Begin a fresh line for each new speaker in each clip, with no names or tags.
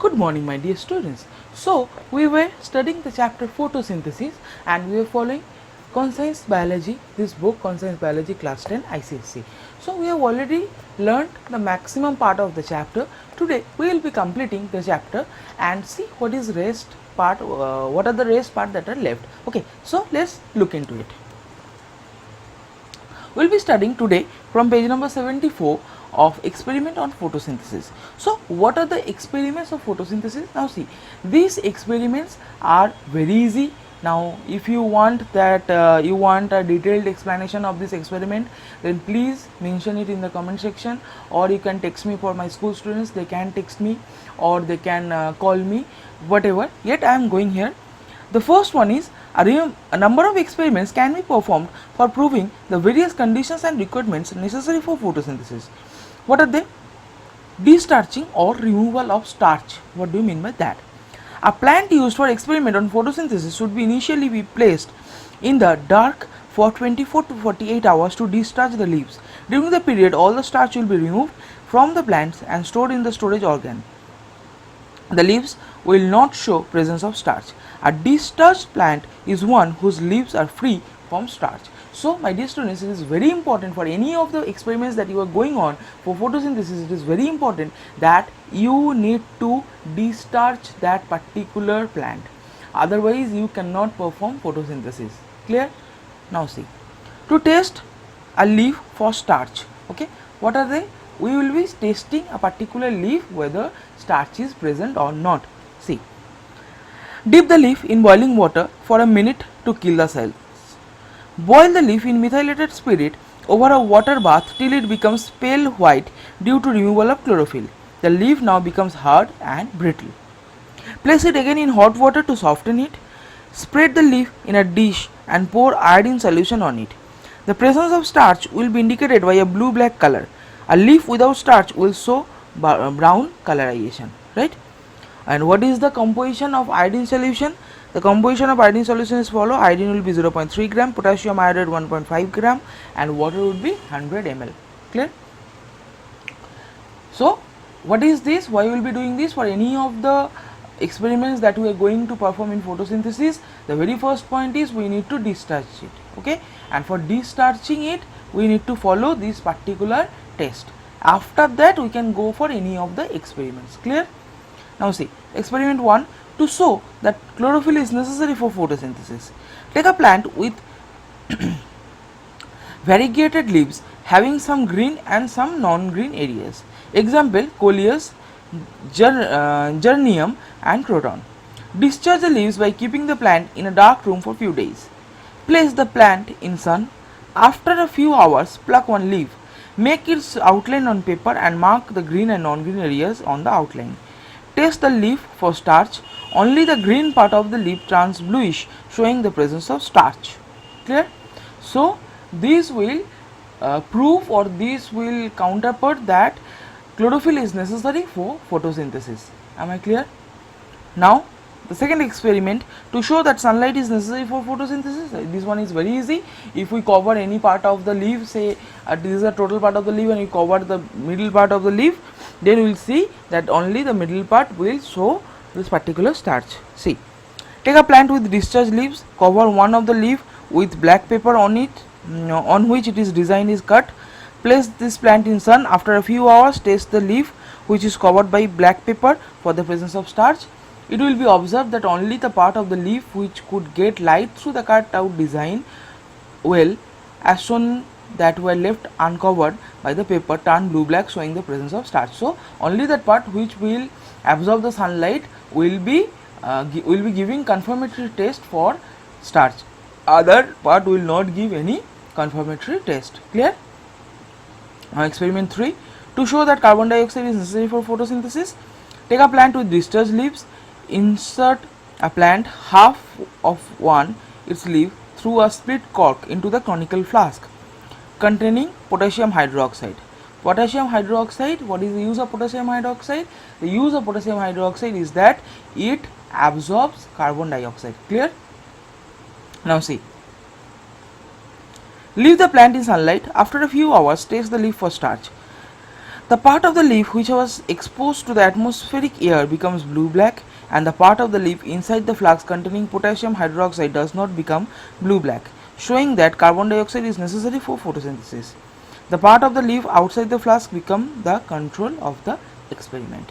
Good morning, my dear students. So, we were studying the chapter photosynthesis and we were following Conscience Biology, this book Conscience Biology class 10 ICSE. So, we have already learned the maximum part of the chapter. Today, we will be completing the chapter and see what is rest part, what are the rest part that are left. Okay, so let's look into it. We will be studying today from page number 74 of experiment on photosynthesis. So, what are the experiments of photosynthesis? Now see, these experiments are very easy. Now, if you want that you want a detailed explanation of this experiment, then please mention it in the comment section, or you can text me. For my school students, they can text me or they can call me, whatever. Yet I am going here. The first one is a number of experiments can be performed for proving the various conditions and requirements necessary for photosynthesis. What are they? Destarching or removal of starch. What do you mean by that? A plant used for experiment on photosynthesis should be initially be placed in the dark for 24 to 48 hours to destarch the leaves. During the period, all the starch will be removed from the plants and stored in the storage organ. The leaves will not show presence of starch. A destarched plant is one whose leaves are free from starch. So, my dear students, it is very important for any of the experiments that you are going on for photosynthesis. It is very important that you need to destarch that particular plant. Otherwise, you cannot perform photosynthesis. Clear? Now see, to test a leaf for starch. Okay, what are they? We will be testing a particular leaf whether starch is present or not. See, dip the leaf in boiling water for a minute to kill the cells. Boil the leaf in methylated spirit over a water bath till it becomes pale white due to removal of chlorophyll. The leaf now becomes hard and brittle. Place it again in hot water to soften it. Spread the leaf in a dish and pour iodine solution on it. The presence of starch will be indicated by a blue-black color. A leaf without starch will show brown colorization, right? And what is the composition of iodine solution? The composition of iodine solution is follow: iodine will be 0.3 gram, potassium iodide 1.5 gram, and water would be 100 ml. Clear? So, what is this? Why we will be doing this? For any of the experiments that we are going to perform in photosynthesis, the very first point is we need to destarch it. Okay, and for destarching it, we need to follow this particular test. After that, we can go for any of the experiments. Clear? Now see, experiment 1, to show that chlorophyll is necessary for photosynthesis. Take a plant with variegated leaves having some green and some non-green areas. Example: Coleus, Geranium and Croton. Discharge the leaves by keeping the plant in a dark room for few days. Place the plant in sun. After a few hours, pluck one leaf. Make its outline on paper and mark the green and non-green areas on the outline. Test the leaf for starch. Only the green part of the leaf turns bluish, showing the presence of starch. Clear? So, this will prove, or this will counterpart that chlorophyll is necessary for photosynthesis. Am I clear? Now, the second experiment, to show that sunlight is necessary for photosynthesis. This one is very easy. If we cover any part of the leaf, say this is the total part of the leaf, and we cover the middle part of the leaf, then we will see that only the middle part will show this particular starch. See, take a plant with discharged leaves, cover one of the leaf with black paper on it, on which it is design is cut. Place this plant in sun. After a few hours, test the leaf which is covered by black paper for the presence of starch. It will be observed that only the part of the leaf which could get light through the cut out design well, as shown, that were left uncovered by the paper, turn blue black, showing the presence of starch. So, only that part which will absorb the sunlight will be giving confirmatory test for starch. Other part will not give any confirmatory test. Clear? Now, experiment 3, to show that carbon dioxide is necessary for photosynthesis. Take a plant with discharged leaves. Insert a plant half of its leaf through a split cork into the conical flask containing potassium hydroxide. Potassium hydroxide, what is the use of potassium hydroxide? The use of potassium hydroxide is that it absorbs carbon dioxide. Clear? Now see, leave the plant in sunlight. After a few hours, test the leaf for starch. The part of the leaf which was exposed to the atmospheric air becomes blue-black, and the part of the leaf inside the flask containing potassium hydroxide does not become blue-black, showing that carbon dioxide is necessary for photosynthesis. The part of the leaf outside the flask become the control of the experiment.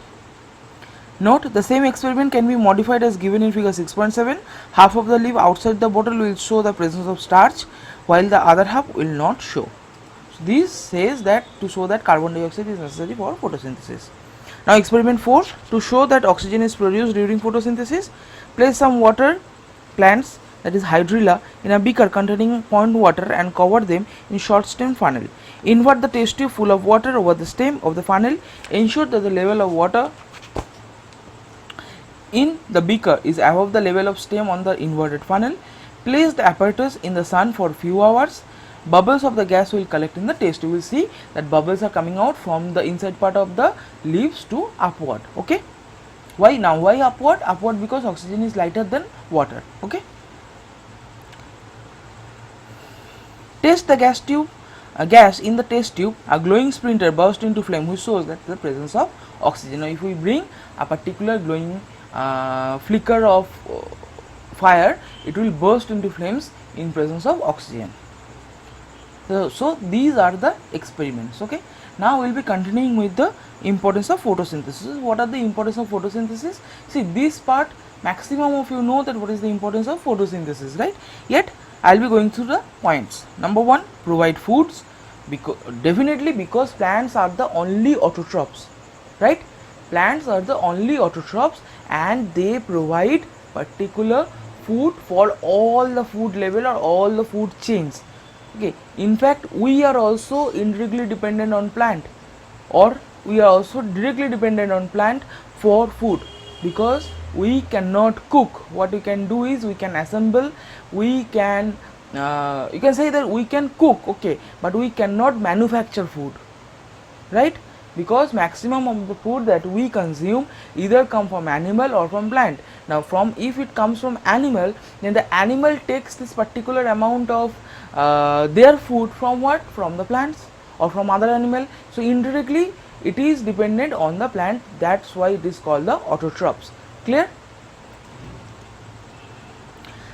Note, the same experiment can be modified as given in figure 6.7. Half of the leaf outside the bottle will show the presence of starch, while the other half will not show. So this says that to show that carbon dioxide is necessary for photosynthesis. Now experiment 4, to show that oxygen is produced during photosynthesis, place some water plants, that is hydrilla, in a beaker containing pond water and cover them in short stem funnel. Invert the test tube full of water over the stem of the funnel. Ensure that the level of water in the beaker is above the level of stem on the inverted funnel. Place the apparatus in the sun for few hours. Bubbles of the gas will collect in the test. You will see that bubbles are coming out from the inside part of the leaves to upward. Okay. Why now? Why upward? Upward because oxygen is lighter than water. Okay. Test the gas tube. Gas in the test tube. A glowing splinter burst into flame, which shows that the presence of oxygen. Now, if we bring a particular glowing flicker of fire, it will burst into flames in presence of oxygen. So these are the experiments. Okay. Now we will be continuing with the importance of photosynthesis. What are the importance of photosynthesis? See, this part maximum of you know that what is the importance of photosynthesis, right? Yet I will be going through the points. Number 1, provide foods. Definitely because plants are the only autotrophs, right? Plants are the only autotrophs and they provide particular food for all the food level or all the food chains. Okay. In fact, we are also indirectly dependent on plant, or we are also directly dependent on plant for food, because we cannot cook. What we can do is we can assemble, we can you can say that we can cook, okay, but we cannot manufacture food, right? Because maximum of the food that we consume either come from animal or from plant. Now from, if it comes from animal, then the animal takes this particular amount of their food from what? From the plants or from other animal. So indirectly it is dependent on the plant. That's why it is called the autotrophs. Clear?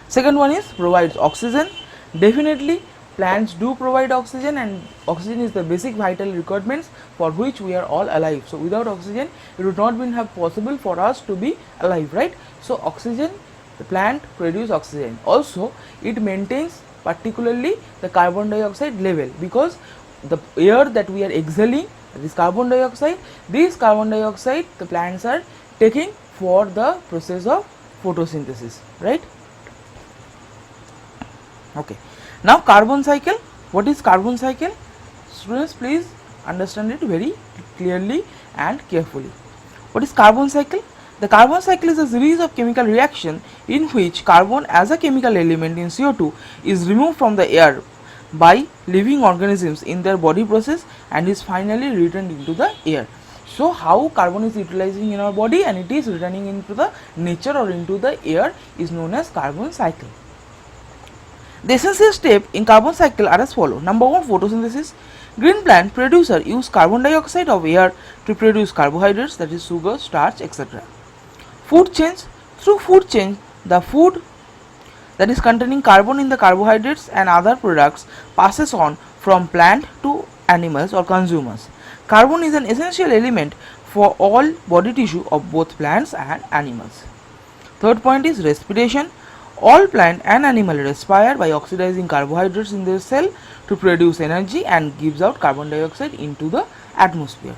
Second one is provides oxygen. Definitely plants do provide oxygen, and oxygen is the basic vital requirements for which we are all alive. So without oxygen it would not been have possible for us to be alive, right? So oxygen, the plant produce oxygen. Also it maintains particularly the carbon dioxide level, because the air that we are exhaling, this carbon dioxide, this carbon dioxide the plants are taking for the process of photosynthesis, right? Okay. Now carbon cycle. What is carbon cycle? Students, please understand it very clearly and carefully. What is carbon cycle? The carbon cycle is a series of chemical reaction in which carbon as a chemical element in CO2 is removed from the air by living organisms in their body process and is finally returned into the air. So how carbon is utilizing in our body and it is returning into the nature or into the air is known as carbon cycle. The essential steps in carbon cycle are as follows. Number 1, photosynthesis. Green plant producer use carbon dioxide of air to produce carbohydrates, that is sugar, starch, etc. Food change. Through food change, the food that is containing carbon in the carbohydrates and other products passes on from plant to animals or consumers. Carbon is an essential element for all body tissue of both plants and animals. Third point is respiration. All plant and animal respire by oxidizing carbohydrates in their cell to produce energy and gives out carbon dioxide into the atmosphere.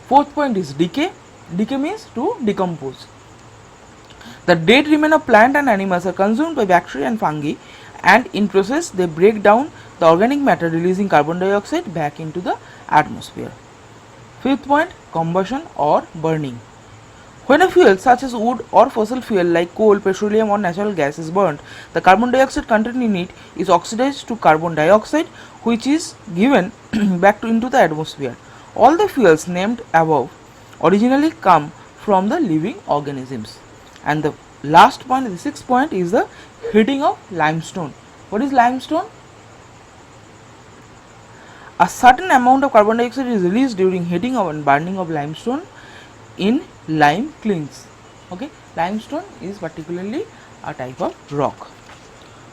Fourth point is decay. Decay means to decompose. The dead remains of plant and animals are consumed by bacteria and fungi, and in process they break down the organic matter, releasing carbon dioxide back into the atmosphere. Fifth point, combustion or burning. When a fuel such as wood or fossil fuel like coal, petroleum or natural gas is burned, the carbon dioxide content in it is oxidized to carbon dioxide, which is given back into the atmosphere. All the fuels named above originally come from the living organisms. And the last point, the sixth point, is the heating of limestone. What is limestone? a certain amount of carbon dioxide is released during heating and burning of limestone in lime kilns. Okay, limestone is particularly a type of rock.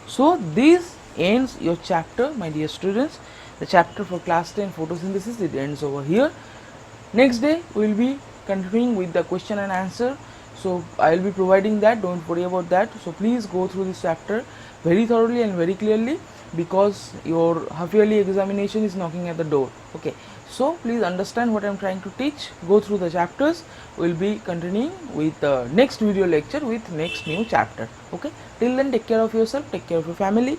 So this ends your chapter, my dear students. The chapter for class 10 photosynthesis, it ends over here. Next day we will be continuing with the question and answer. So I will be providing that, don't worry about that. So please go through this chapter very thoroughly and very clearly, because your half yearly examination is knocking at the door. Okay, so please understand what I am trying to teach, go through the chapters. We will be continuing with the next video lecture with next new chapter. Okay, till then, take care of yourself, take care of your family,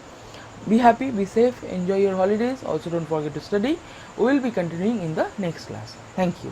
be happy, be safe, enjoy your holidays. Also don't forget to study. We will be continuing in the next class. Thank you.